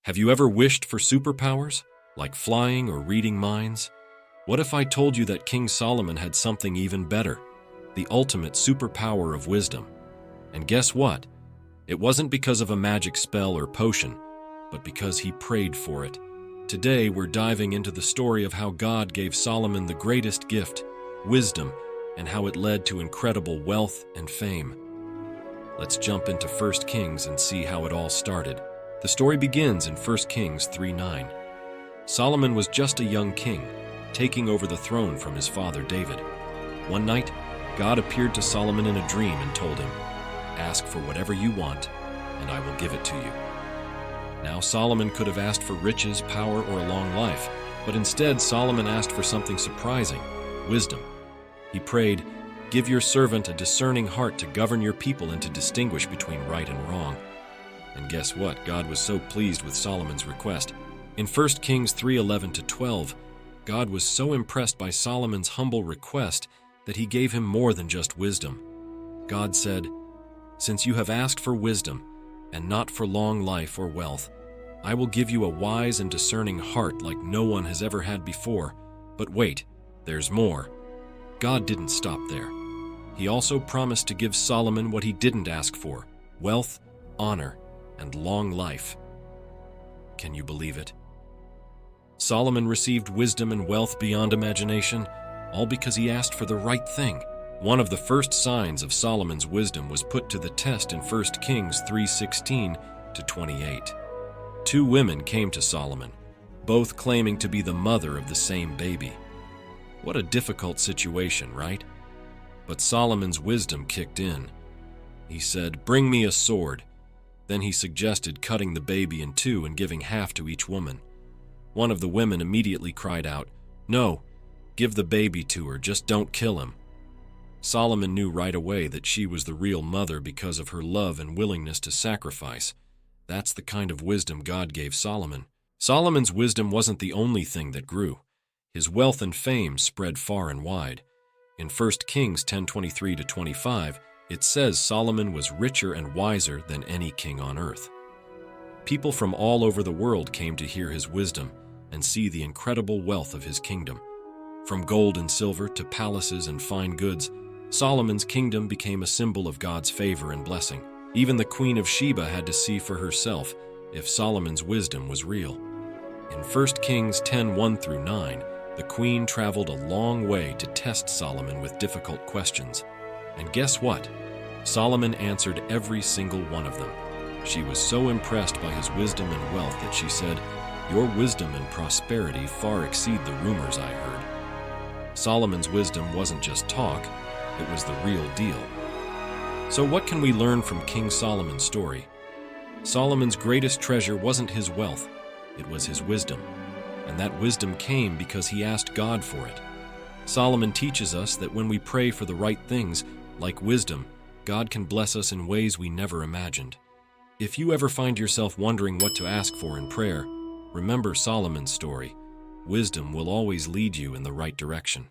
Have you ever wished for superpowers, like flying or reading minds? What if I told you that King Solomon had something even better, the ultimate superpower of wisdom? And guess what? It wasn't because of a magic spell or potion, but because he prayed for it. Today, we're diving into the story of how God gave Solomon the greatest gift, wisdom, and how it led to incredible wealth and fame. Let's jump into 1 Kings and see how it all started. The story begins in 1 Kings 3:9. Solomon was just a young king, taking over the throne from his father David. One night, God appeared to Solomon in a dream and told him, "Ask for whatever you want, and I will give it to you." Now, Solomon could have asked for riches, power, or a long life, but instead Solomon asked for something surprising: wisdom. He prayed, "Give your servant a discerning heart to govern your people and to distinguish between right and wrong." And guess what? God was so pleased with Solomon's request. In 1 Kings 3:11-12, God was so impressed by Solomon's humble request that he gave him more than just wisdom. God said, "Since you have asked for wisdom, and not for long life or wealth, I will give you a wise and discerning heart like no one has ever had before." But wait, there's more. God didn't stop there. He also promised to give Solomon what he didn't ask for: wealth, honor, and long life. Can you believe it? Solomon received wisdom and wealth beyond imagination, all because he asked for the right thing. One of the first signs of Solomon's wisdom was put to the test in 1 Kings 3:16-28. Two women came to Solomon, both claiming to be the mother of the same baby. What a difficult situation, right? But Solomon's wisdom kicked in. He said, "Bring me a sword." Then he suggested cutting the baby in two and giving half to each woman. One of the women immediately cried out, "No, give the baby to her, just don't kill him." Solomon knew right away that she was the real mother because of her love and willingness to sacrifice. That's the kind of wisdom God gave Solomon. Solomon's wisdom wasn't the only thing that grew. His wealth and fame spread far and wide. In 1 Kings 10:23-25, it says Solomon was richer and wiser than any king on earth. People from all over the world came to hear his wisdom and see the incredible wealth of his kingdom. From gold and silver to palaces and fine goods, Solomon's kingdom became a symbol of God's favor and blessing. Even the Queen of Sheba had to see for herself if Solomon's wisdom was real. In 1 Kings 10:1-9, the queen traveled a long way to test Solomon with difficult questions. And guess what? Solomon answered every single one of them. She was so impressed by his wisdom and wealth that she said, "Your wisdom and prosperity far exceed the rumors I heard." Solomon's wisdom wasn't just talk, it was the real deal. So what can we learn from King Solomon's story? Solomon's greatest treasure wasn't his wealth, it was his wisdom. And that wisdom came because he asked God for it. Solomon teaches us that when we pray for the right things, like wisdom, God can bless us in ways we never imagined. If you ever find yourself wondering what to ask for in prayer, remember Solomon's story. Wisdom will always lead you in the right direction.